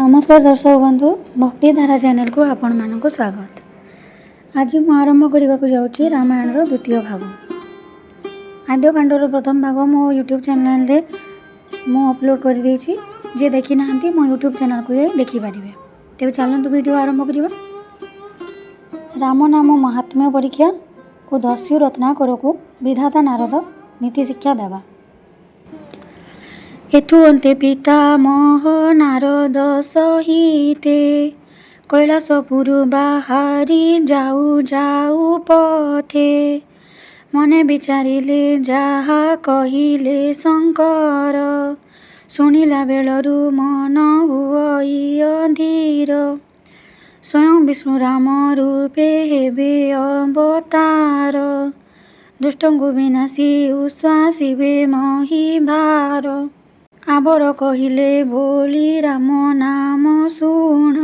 नमस्कार दर्शक बंधु भक्तिधारा चैनल को आपण मानक स्वागत। आज मु आरंभ करने को जाऊँगी रामायण द्वितीय भाग। आद्यकांडर प्रथम भाग मो यूट्यूब चैनल रे मु अपलोड कर देछि। जे देखि नाहंती मो यूट्यूब चैनल को जाई देखि पारिबे। तेबे चलंतु वीडियो आरंभ करिबा। राम नाम महात्म्य परीक्षा को दस्यु रत्नाकर को विधाता नारद नीति शिक्षा देवा। एथु अन्ते पितामह नारद सहिते कैलासपुर बाहारी जाऊ जाऊ पथे। मने विचारिले जाहा कहिले शंकर शुणिला बेलरू मन हुई अधीर। स्वयं विष्णु राम रूपे हेबे अवतार दुष्टंगु विनाशी उश्वासिबे महिभार। आबर कहिले बोली राम नाम शुण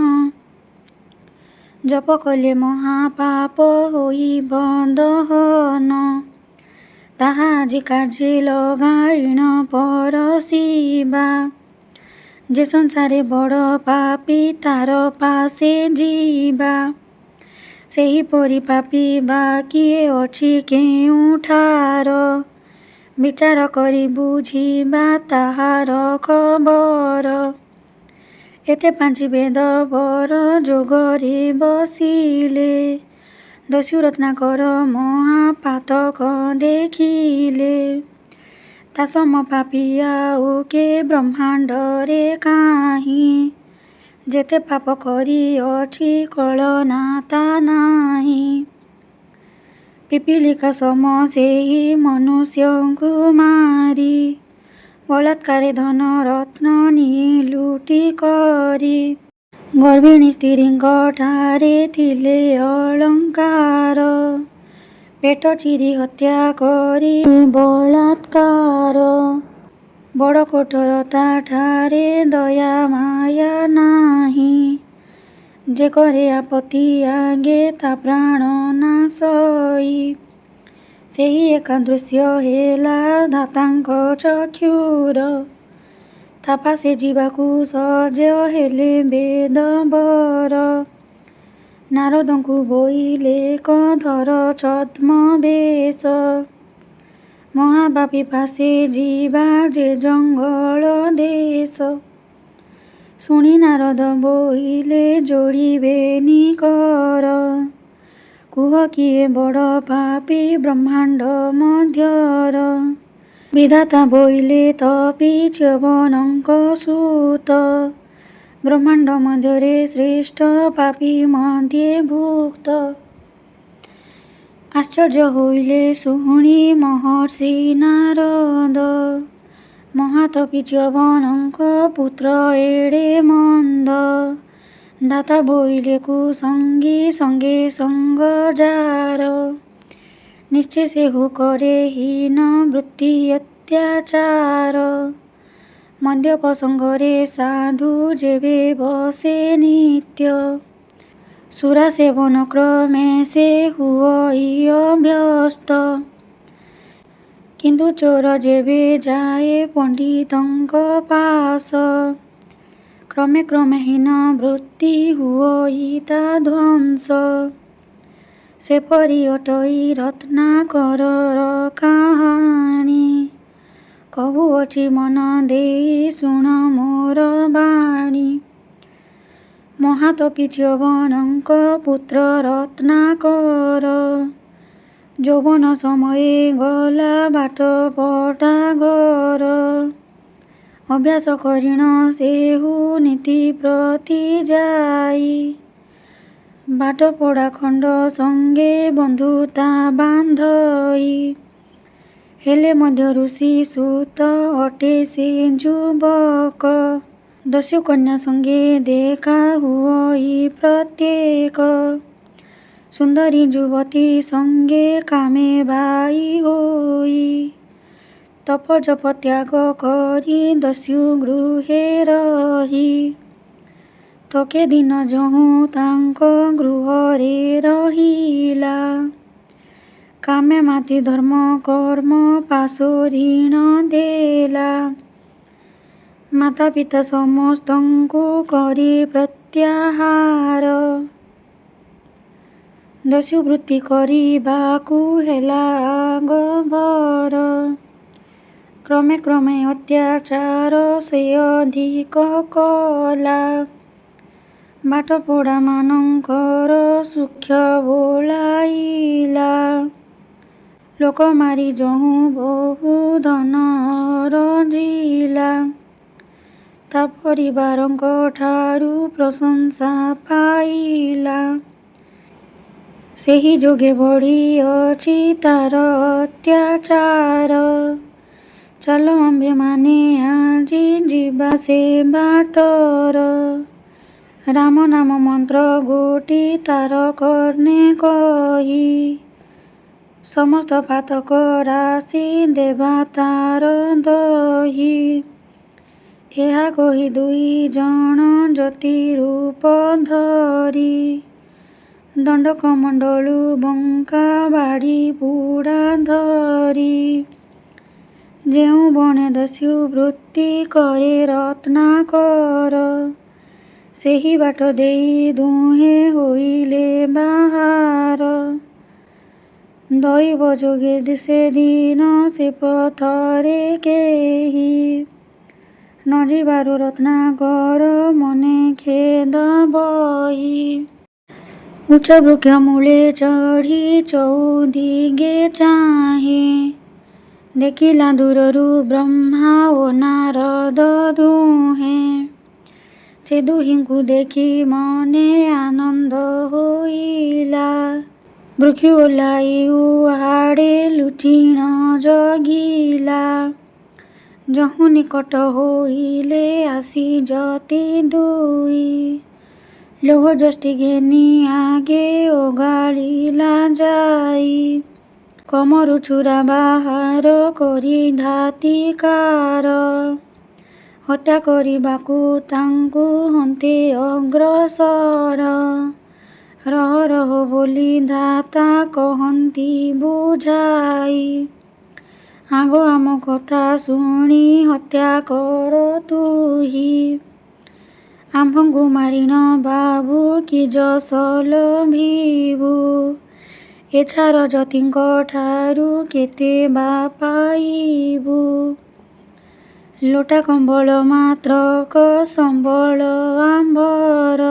जप कले महापाप होई बंदहन। ताहा आज कार्ये लगाइण परसिबा जे संसारे बड़ पापी तार पासे जीवा। सेहीपरि पापी बाकिए अछि केउठार विचार करी बुझिबा ताहार खबर। एते पांच वेद बर जोगरे बसिले दस्यु रत्नाकर महापातक देखिले। तासम पापिया ओके ब्रह्मांड रे काहीं जेते पाप करी अछि कलनाता नाही। पिपीलिका सम सेही मनुष्य मारी बलात्कार धन रत्न निये लुटी करी। गर्भिणी स्त्री ठारे थिले अलंकार पेट चिरी हत्या करी बलात्कार। बड़ कोठर ठारे दया माया नाही जे करे आपत्ति आगे ता प्राण नाशई। सेही एका दृश्य हेला धातांक चक्षुर तापासे जीवाकू सज हेले वेद बर। नारदंकु बोइले कधर छद्म बेश महापापी पासे जीवा जे जंगल देश। शुणी नारद बोइले जोड़िबे निकर कुह किए बड़ पापी ब्रह्मांड मध्यर। विधाता बोइले तपी च्यवनंक सूत ब्रह्मांड मध्यरे श्रेष्ठ पापी मध्ये भुक्त। आश्चर्य होइले शुणी महर्षि नारद महातपी च्यवनंक पुत्र एड़े मंद। दाता बोइले कुसंगी संगे संग जार निश्चय से हु करे हीन वृत्ति अत्याचार। मद्यप संगरे साधु जेबे बसे नित्य सुरा सेवन क्रमे से हुई अभ्यस्त। किंतु चोर जेबे जाए पंडितंक पास क्रमे क्रमे हीन वृत्ति हुई ता ध्वंस। सेपरि अटई रत्नाकर कहानी कहुअछि मन देई शुण मोर बाणी। महातपी च्यवनंक पुत्र रत्नाकर यौवन समये गला बाट पटागर। अभ्यास करिण सेहु नीति प्रति जाई बाट पड़ा खंड संगे बंधुता बांधई। हेले मध्य ऋषि सूत अटे से जुबक दस्यु कन्या संगे देखा हुई प्रत्येक। सुंदरी युवती संगे कामे बाई होई तप जप त्याग करी दस्यु गृहे रही। तके दिन जहु तांको गृहरे रहिला कामे माति धर्म कर्म पाशो ऋण देला। माता पिता समस्तଙ୍କୁ କରି ପ୍ରତ୍ୟାହାର। ଦସ୍ୟୁବୃତ୍ତି କରିବାକୁ ହେଲା ଆଗଭର। କ୍ରମେ କ୍ରମେ ଅତ୍ୟାଚାର ସେ ଅଧିକ କଲା। ବାଟପୋଡ଼ାମାନଙ୍କର ସୁଖ୍ୟ ବୋଳାଇଲା। ଲୋକ ମାରି ଯହୁଁ ବହୁ ଧନ ଅରଜିଲା। ତା ପରିବାରଙ୍କ ଠାରୁ ପ୍ରଶଂସା ପାଇଲା। ସେହି ଯୋଗେ ବଢ଼ିଅଛି ତାର ଅତ୍ୟାଚାର। ଚାଲ ଆମ୍ଭେମାନେ ଆଜି ଯିବା ସେ ବାଟର। ରାମ ନାମ ମନ୍ତ୍ର ଗୋଟି ତାର କର୍ଣ୍ଣେ କହି। ସମସ୍ତ ପାତକ ରାଶି ଦେବା ତାର ଦହି। ଏହା କହି ଦୁଇ ଜଣ ଜ୍ୟୋତି ରୂପ ଧରି। ଦଣ୍ଡକମଣ୍ଡଳୁ ବଙ୍କା ବାଢ଼ି ପୁଡ଼ା ଧରି। ଯେଉଁ ବଣେ ଦସ୍ୟୁବୃତ୍ତି କରେ ରତ୍ନାକର। ସେହି ବାଟ ଦେଇ ଦୁହେଁ ହୋଇଲେ ବାହାର। ଦଇବ ଯୋଗେ ସେଦିନ ସେ ପଥରେ କେହି। ନ ଯିବାରୁ ରତ୍ନାକର ମନେ ଖେଦ ବହି। ଉଚ୍ଚ ବୃକ୍ଷ ମୂଳେ ଚଢ଼ି ଚଉଦିଗେ ଚାହେଁ। ଦେଖିଲା ଦୂରରୁ ବ୍ରହ୍ମା ଓ ନାରଦ ଦୁହେଁ। ସେ ଦୁହିଁଙ୍କୁ ଦେଖି ମନେ ଆନନ୍ଦ ହୋଇଲା। ବୃକ୍ଷୁ ଓହ୍ଲାଇ ଉହାଡ଼େ ଲୁଚିଣ ଜଗିଲା। ଯହୁଁ ନିକଟ ହୋଇଲେ ଆସି ଜ୍ୟୋତି ଦୁଇ। ଲୌହ ଯଷ୍ଟି ଘେନି ଆଗେ ଓଗାଳିଲା ଯାଇ। କମରୁ ଛୁରା ବାହାର କରି ଧାତିକାର। ହତ୍ୟା କରିବାକୁ ତାଙ୍କୁ ହନ୍ତେ ଅଗ୍ରସର। ରହ ରହ ବୋଲି ଧାତା କହନ୍ତି ବୁଝାଇ। ଆଗ ଆମ କଥା ଶୁଣି ହତ୍ୟା କର ତୁହି। ଆମ୍ଭଙ୍କୁ ମାରି ନ ବାବୁ କି ଯଶ ଲଭିବୁ। ଏ ଛାର ଜ୍ୟୋତିଙ୍କ ଠାରୁ କେତେ ବା ପାଇବୁ। ଲୋଟା କମ୍ବଳ ମାତ୍ରକ ସମ୍ବଳ ଆମ୍ଭର।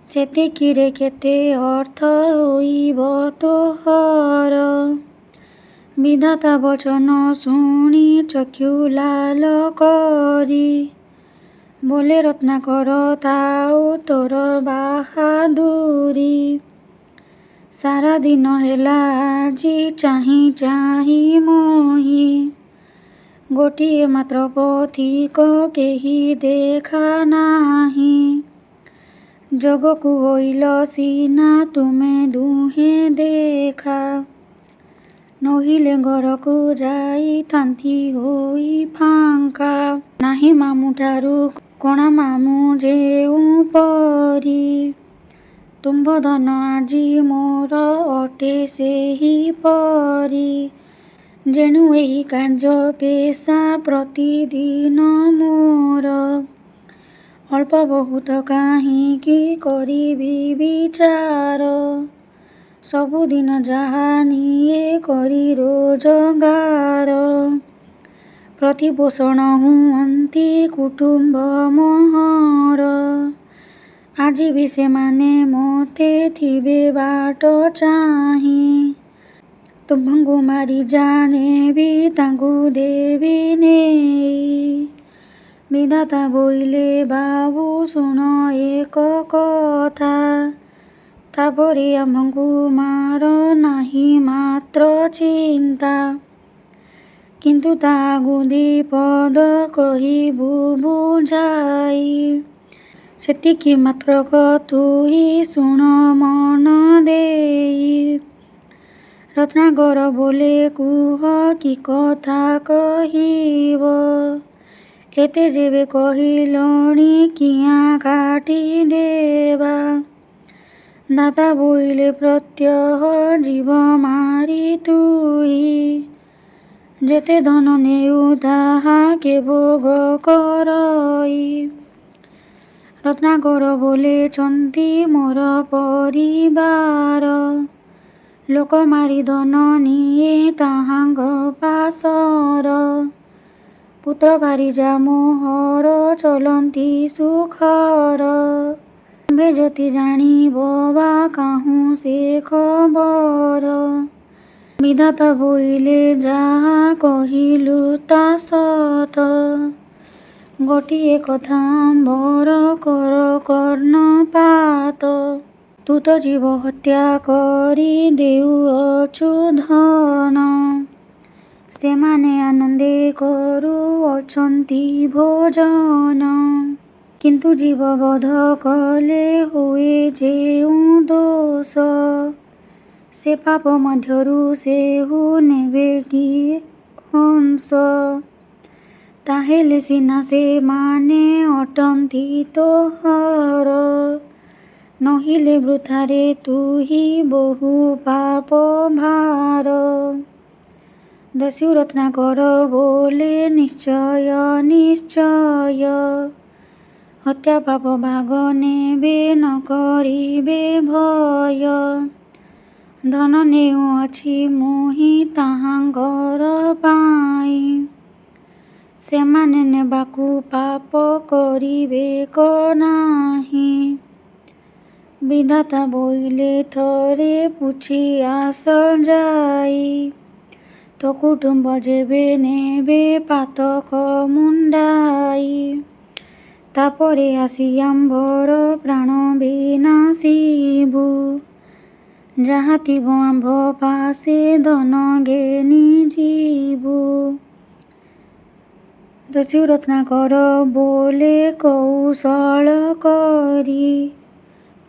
ସେତିକିରେ କେତେ ଅର୍ଥ ହୋଇବ ତୋହର। ବିଧାତା ବଚନ ଶୁଣି ଚକ୍ଷୁ ଲାଲ କରି। ବୋଲେ ରତ୍ନାକର ଥାଉ ତୋର ବାହାଦୁରି। ସାରା ଦିନ ହେଲା ଆଜି ଚାହିଁ ଚାହିଁ ମୋହି। ଗୋଟିଏ ମାତ୍ର ପଥିକ କେହି ଦେଖା ନାହିଁ। ଜଗକୁ ହୋଇଲ ସିନା ତୁମେ ଦୁହେଁ ଦେଖା। ନୋହିଲେ ଘରକୁ ଯାଇଥାନ୍ତି ହୋଇ ଫାଙ୍କା। ନାହିଁ ମାମୁଁ ଠାରୁ କଣା ମାମୁଁ ଯେଉଁ ପରି। ତୁମ୍ଭ ଧନ ଆଜି ମୋର ଅଟେ ସେହିପରି। ଯେଣୁ ଏହି କାର୍ଯ୍ୟ ପେଶା ପ୍ରତିଦିନ ମୋର। ଅଳ୍ପ ବହୁତ କାହିଁକି କରିବି ବିଚାର। ସବୁଦିନ ଯାହା ନିଏ କରି ରୋଜଗାର। ପ୍ରତିପୋଷଣ ହୁଅନ୍ତି କୁଟୁମ୍ବ ମୋହର। ଆଜି ବି ସେମାନେ ମୋତେ ଥିବେ ବାଟ ଚାହିଁ। ତୁମ୍ଭଙ୍କୁ ମାରି ଜାନେବି ତାଙ୍କୁ ଦେବି ନେଇ। ବିଧାତା ବୋଇଲେ ବାବୁ ଶୁଣ ଏକ କଥା। ତାପରେ ଆମ୍ଭଙ୍କୁ ମାର ନାହିଁ ମାତ୍ର ଚିନ୍ତା। କିନ୍ତୁ ତା ଆଗୁ ଦିପଦ କହିବୁ ବୁଝାଇ। ସେତିକି ମାତ୍ରକ ତୁହି ଶୁଣ ମନ ଦେଇ। ରତ୍ନାକର ବୋଲେ କୁହ କି କଥା କହିବ। ଏତେ ଯେବେ କହିଲଣି କିଆଁ କାଟିଦେବା। ଦାତା ବୋଇଲେ ପ୍ରତ୍ୟହ ଜୀବ ମାରି ତୁହି। ଯେତେ ଧନ ନେଉ ତାହାକେ ଭୋଗ କରଇ। ରତ୍ନାକର ବୋଲେଛନ୍ତି ମୋର ପରିବାର, ଲୋକ ମାରି ଧନ ନିଏ ତାହାଙ୍କ ପାଶର। ପୁତ୍ର ପାରିଜା ମୋହର ଚଲନ୍ତି ସୁଖର, ତୁମ୍ଭେ ଯଦି ଜାଣିବ ବା କାହୁଁ ସେ ଖବର। ବିଧାତା ବୋଇଲେ ଯାହା କହିଲୁ ତା ସତ, ଗୋଟିଏ କଥା ଆମ୍ଭର କର କର୍ଣ୍ଣପାତ। ତୁ ତ ଜୀବ ହତ୍ୟା କରି ଦେଉଅଛୁ ଧନ, ସେମାନେ ଆନନ୍ଦେ କରୁଅଛନ୍ତି ଭୋଜନ। କିନ୍ତୁ ଜୀବ ବଧ କଲେ ହୁଏ ଯେଉଁ ଦୋଷ, ସେ ପାପ ମଧ୍ୟରୁ ସେହୁ ନେବେ କିଏ ଅଂଶ। ତାହେଲେ ସିନା ସେମାନେ ଅଟନ୍ତି ତୋହର, ନହିଲେ ବୃଥାରେ ତୁହି ବହୁ ପାପ ଭାର। ଦସ୍ୟୁ ରତ୍ନାକର ବୋଲେ ନିଶ୍ଚୟ ନିଶ୍ଚୟ, ହତ୍ୟା ପାପ ଭାଗ ନେବେ ନ କରିବେ ଭୟ। ଧନ ନେଉଅଛି ମୁହିଁ ତାହାଙ୍କର ପାଇଁ, ସେମାନେ ନେବାକୁ ପାପ କରିବେ କ ନାହିଁ। ବିଧାତା ବୋଇଲେ ଥରେ ପୁଛି ଆସ ଯାଇ, ତୋ କୁଟୁମ୍ବ ଯେବେ ନେବେ ପାତକ ମୁଣ୍ଡାଇ। ତାପରେ ଆସି ଆମ୍ଭର ପ୍ରାଣ ବିନାଶିବୁ, ଯାହା ଥିବ ଆମ୍ଭ ପାଶେ ଧନ ଘେନି ଯିବୁ। ଦସ୍ୟୁ ରତ୍ନାକର ବୋଲେ କୌଶଳ କରି,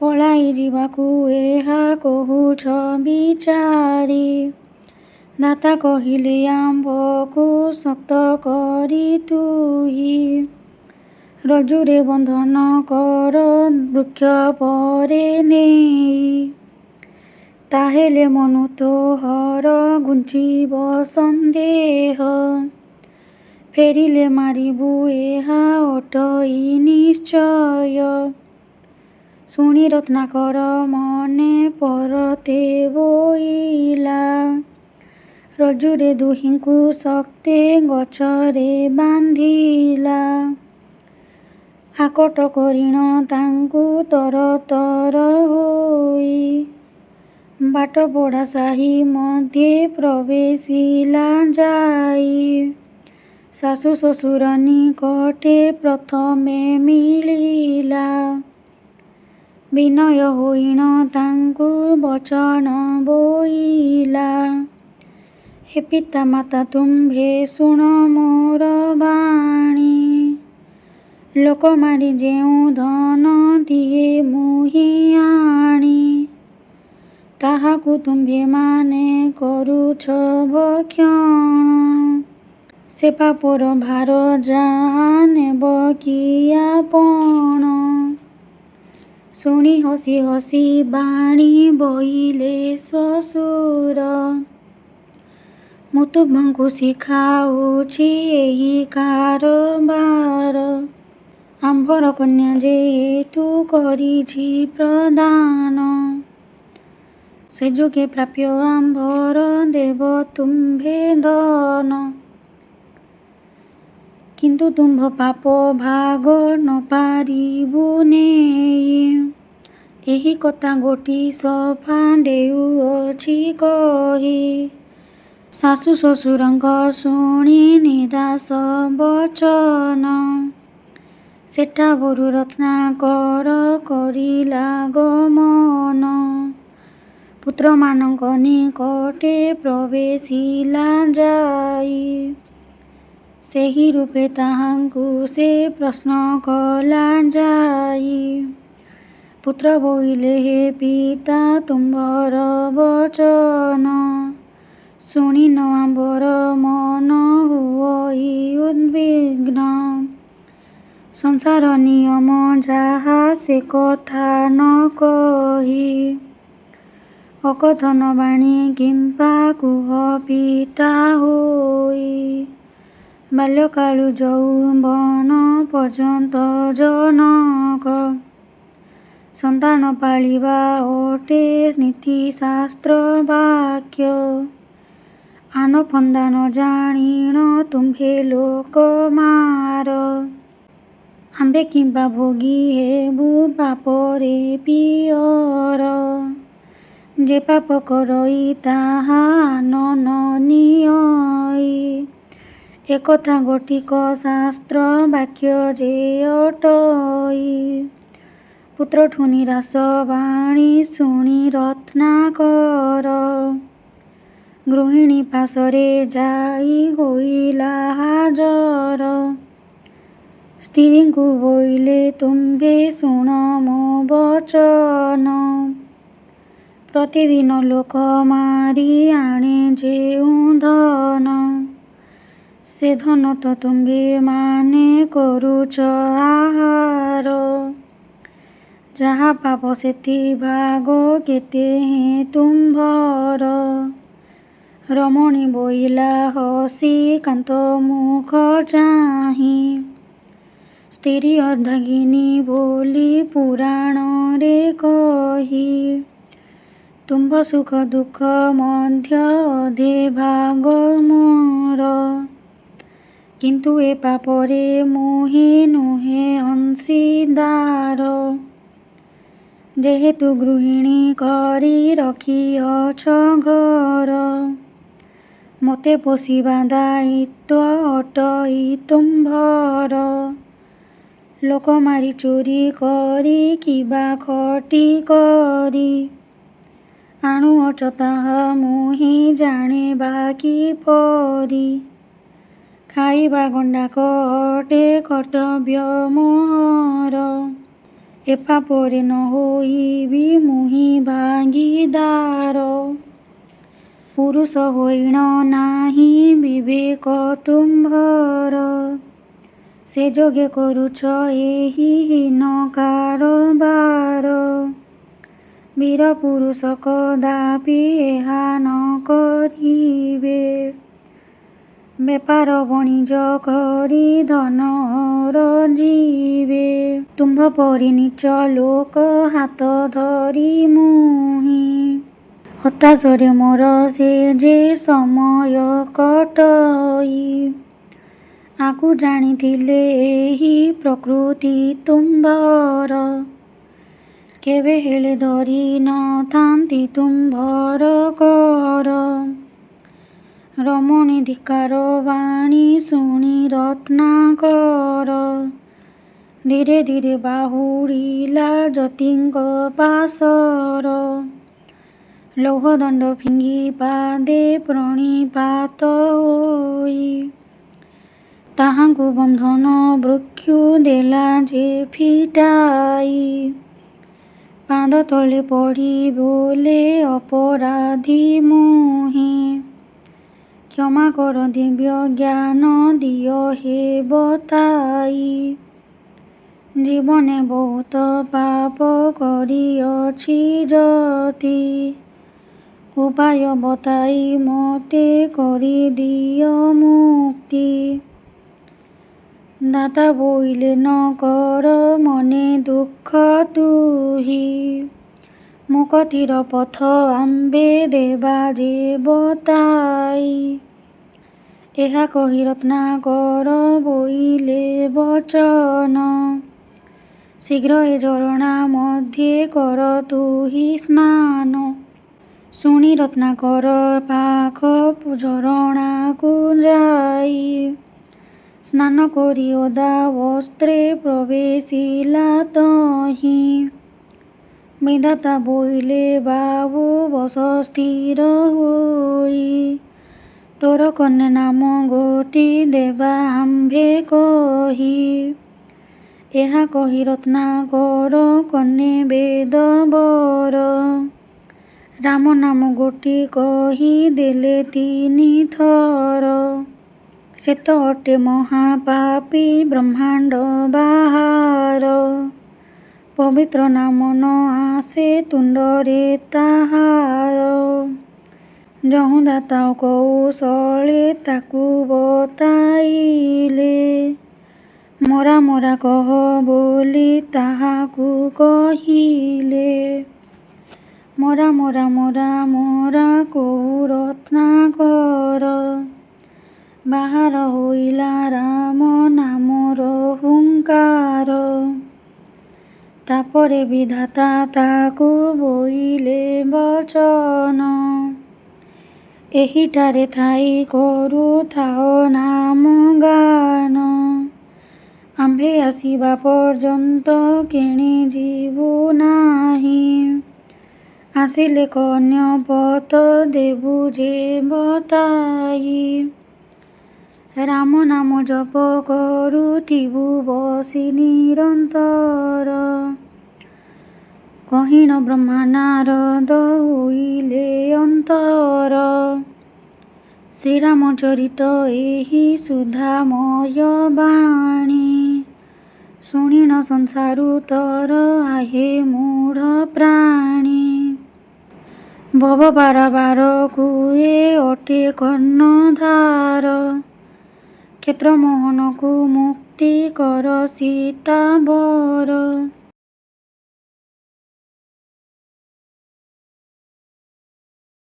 ପଳାଇ ଯିବାକୁ ଏହା କହୁଛ ବିଚାରି। ଦାତା କହିଲେ ଆମ୍ଭକୁ ଶକ୍ତ କରି ତୁହି, ରଜ୍ଜୁରେ ବନ୍ଧନ କର ବୃକ୍ଷ ପରେ ନେଇ। ତାହେଲେ ମନୁ ତୋହର ଘୁଞ୍ଚିବ ସନ୍ଦେହ, ଫେରିଲେ ମାରିବୁ ଏହା ଅଟଇ ନିଶ୍ଚୟ। ଶୁଣି ରତ୍ନାକର ମନେ ପରତେ ବୋଇଲା, ରଜ୍ଜୁରେ ଦୁହିଁଙ୍କୁ ଶକ୍ତେ ଗଛରେ ବାନ୍ଧିଲା। ଆକଟ କରିଣ ତାଙ୍କୁ ତରତର ହୋଇ, ବାଟପଡ଼ା ସାହି ମଧ୍ୟେ ପ୍ରବେଶିଲା ଯାଇ। ଶାଶୁ ଶ୍ୱଶୁର ନିକଟେ ପ୍ରଥମେ ମିଳିଲା, ବିନୟ ହୋଇଣ ତାଙ୍କୁ ବଚନ ବୋଇଲା। ହେ ପିତା ମାତା ତୁମ୍ଭେ ଶୁଣ ମୋର ବାଣୀ, ଲୋକ ମାରି ଯେଉଁ ଧନ ଦିଏ ମୁହିଁ ଆଣି, ତାହାକୁ ତୁମ୍ଭେମାନେ କରୁଛ ଭକ୍ଷଣ। ସେ ପାପର ଭାର ଯାହା ନେବ କି ଆପଣ। ଶୁଣି ହସି ହସି ବାଣୀ ବୋଇଲେ ଶ୍ୱଶୁର, ମୁଁ ତୁମ୍ଭଙ୍କୁ ଶିଖାଉଛି ଏହି କାରବାର। ଆମ୍ଭର କନ୍ୟା ଯେହେତୁ କରିଛି ପ୍ରଦାନ, ସେ ଯୋଗେ ପ୍ରାପ୍ୟ ଆମ୍ଭର ଦେବ ତୁମ୍ଭେ ଧନ। କିନ୍ତୁ ତୁମ୍ଭ ପାପ ଭାଗ ନ ପାରିବୁ ନେଇ, ଏହି କଥା ଗୋଟି ସଫା ଦେଉଅଛି କହି। ଶାଶୁ ଶ୍ୱଶୁରଙ୍କ ଶୁଣି ନିଦାସ ବଚନ, ସେଠା ବରୁ ରତ୍ନାକର କରିଲା ଗମନ। ପୁତ୍ରମାନଙ୍କ ନିକଟେ ପ୍ରବେଶିଲା ଯାଇ, ସେହି ରୂପେ ତାହାଙ୍କୁ ସେ ପ୍ରଶ୍ନ କଲା ଯାଇ। ପୁତ୍ର ବୋଇଲେ ହେ ପିତା ତୁମ୍ଭର ବଚନ, ଶୁଣିନ ଆମ୍ଭର ମନ ହୁଅଇ ଉଦ୍ବିଗ୍ନ। ସଂସାର ନିୟମ ଯାହା ସେ କଥା ନ କହି, ଅକଥନ ବାଣୀ କିମ୍ପା କୁହ ପିତା ହୋଇ। ବାଲ୍ୟକାଳୁ ଯୌବନ ପର୍ଯ୍ୟନ୍ତ ଜନକ ସନ୍ତାନ ପାଳିବା ଅଟେ ନୀତି ଶାସ୍ତ୍ର ବାକ୍ୟ। ଆନ ଫନ୍ଦା ନ ଜାଣିଣ ତୁମ୍ଭେ ଲୋକ ମାର। ଆମ୍ଭେ କିମ୍ବା ଭୋଗୀ ହେବୁ ପାପରେ ପିଅର। ଯେ ପାପ କରଇ ତାହା ଆନ ନ ନିଅଇ। ଏକଥା ଗୋଟିକ ଶାସ୍ତ୍ର ବାକ୍ୟ ଯେ ଅଟଇ। ପୁତ୍ରଠୁ ନିରାଶ ବାଣୀ ଶୁଣି ରତ୍ନାକର। ଗୃହିଣୀ ପାଶରେ ଯାଇ ହୋଇଲା ହାଜର। ସ୍ତ୍ରୀଙ୍କୁ ବୋଇଲେ ତୁମ୍ଭେ ଶୁଣ ମୋ ବଚନ। ପ୍ରତିଦିନ ଲୋକ ମାରି ଆଣେ ଯେଉଁ ଧନ। ସେ ଧନ ତ ତୁମ୍ଭେ ମାନେ କରୁଛ ଆହାର। ଯାହା ପାପ ସେଥି ଭାଗ କେତେ ହେଁ ତୁମ୍ଭର। ରମଣୀ ବୋଇଲା ହସି କାନ୍ତ ମୁଖ ଚାହିଁ। ସ୍ତ୍ରୀ ଅର୍ଦ୍ଧାଙ୍ଗିନୀ ବୋଲି ପୁରାଣରେ କହି। ତୁମ୍ଭ ସୁଖ ଦୁଃଖ ମଧ୍ୟ ଅଧେ ଭାଗ ମୋର। କିନ୍ତୁ ଏ ପାପରେ ମୁହିଁ ନୁହେଁ ଅଂଶୀଦାର। ଯେହେତୁ ଗୃହିଣୀ କରି ରଖିଅଛ ଘର। ମୋତେ ପୋଷିବା ଦାୟିତ୍ୱ ଅଟଇ ତୁମ୍ଭର। ଲୋକ ମାରି ଚୋରି କରି କିବା ଖଟି କରି। ଆଣୁଅଛ ତାହା ମୁହିଁ ଜାଣେ ବା କିପରି। ଖାଇବା ଗଣ୍ଡାକ ଅଟେ କର୍ତ୍ତବ୍ୟ ମୋର। ଏ ପାପରେ ନ ହୋଇବି ମୁହିଁ ଭାଗୀଦାର। ପୁରୁଷ ହୋଇଣ ନାହିଁ ବିବେକ ତୁମ୍ଭର। ସେ ଯୋଗେ କରୁଛ ଏହି ହୀନ କାରବାର। ବୀର ପୁରୁଷ କଦାପି ଏହା ନ କରିବେ। ବେପାର ବଣିଜ କରି ଧନ ଅରଜିବେ। ତୁମ୍ଭ ପରି ନୀଚ ଲୋକ ହାତ ଧରି ମୁହିଁ। ହତାଶରେ ମୋର ସେ ଯେ ସମୟ କଟଇ। ଆକୁ ଜାଣିଥିଲେ ଏହି ପ୍ରକୃତି ତୁମ୍ଭର। କେବେ ହେଳେ ଧରି ନଥାନ୍ତି ତୁମ୍ଭର କର। ରମଣୀ ଧିକ୍କାର ବାଣୀ ଶୁଣି ରତ୍ନାକର। ଧୀରେ ଧୀରେ ବାହୁଡ଼ିଲା ଯତିଙ୍କ ପାଶର। ଲୌହଦଣ୍ଡ ଫିଙ୍ଗି ପାଦେ ପ୍ରଣିପାତ ହୋଇ। ତାହାଙ୍କୁ ବନ୍ଧନ ବୃକ୍ଷୁ ଦେଲା ଯେ ଫିଟାଇ। ପାଦ ତଳେ ପଡ଼ି ବୋଲେ ଅପରାଧୀ ମୁହିଁ। କ୍ଷମା କର ଦିବ୍ୟ ଜ୍ଞାନ ଦିଅ ହେ ବତାଇ। ଜୀବନେ ବହୁତ ପାପ କରିଅଛି ଯତି। ଉପାୟ ବତାଇ ମୋତେ କରିଦିଅ ମୁକ୍ତି। ଦାତା ବୋଇଲେ ନ କର ମନେ ଦୁଃଖ ତୁହି। ମୁକତିର ପଥ ଆମ୍ଭେ ଦେବା ଯେ ବତାଇ। ଏହା କହି ରତ୍ନାକର ବୋଇଲେ ବଚନ। ଶୀଘ୍ର ଏ ଝରଣା ମଧ୍ୟେ କର ତୁହି ସ୍ନାନ। ଶୁଣି ରତ୍ନାକର ପାଖ ଝରଣାକୁ ଯାଇ। ସ୍ନାନ କରି ଓଦା ବସ୍ତ୍ରେ ପ୍ରବେଶିଲା ତହିଁ। ବିଧାତା ବୋଇଲେ ବାବୁ ବସ ସ୍ଥିର ହୋଇ। ତୋର କନ୍ୟା ନାମ ଗୋଟି ଦେବା ଆମ୍ଭେ କହି। ଏହା କହି ରତ୍ନାକର କନେ ବେଦବର। ରାମ ନାମ ଗୋଟି କହି ଦେଲେ ତିନି ଥର। ସେ ତ ଅଟେ ମହାପାପୀ ବ୍ରହ୍ମାଣ୍ଡ ବାହାର। ପବିତ୍ର ନାମ ନ ଆସେ ତୁଣ୍ଡରେ ତାହାର। ଯହୁଁ ଦାତା କୌଶଳେ ତାକୁ ବତାଇଲେ, ମରା ମରା କହ ବୋଲି ତାହାକୁ କହିଲେ। ମରା ମରା ମରା ମରା କୋଉ ରତ୍ନାକର, ବାହାର ହୋଇଲା ରାମ ନାମର ହୁଙ୍କାର। ତାପରେ ବିଧାତା ତାକୁ ବୋଇଲେ ବଚନ, ଏହିଠାରେ ଥାଇ କରୁଥାଅ ନାମ ଗାନ। ଆମ୍ଭେ ଆସିବା ପର୍ଯ୍ୟନ୍ତ କେଣେ ଯିବୁ ନାହିଁ, ଆସିଲେ କନ୍ୟପତ ଦେବୁ ଯେ ବତାଇ। ରାମ ନାମ ଜପ କରୁଥିବୁ ବସି ନିରନ୍ତର, କହିଣ ବ୍ରହ୍ମା ନାରଦ ହୋଇଲେ ଅନ୍ତର। ଶ୍ରୀରାମଚରିତ ଏହି ସୁଧାମୟ ବାଣୀ, ଶୁଣିଣ ସଂସାରୁ ତର ଆହେ ମୂଢ଼ ପ୍ରାଣୀ। ଭବ ପାରାବାରକୁ ଏ ଅଟେ କର୍ଣ୍ଣଧାର, କ୍ଷେତ୍ର ମୋହନକୁ ମୁକ୍ତି କର ସୀତାବର।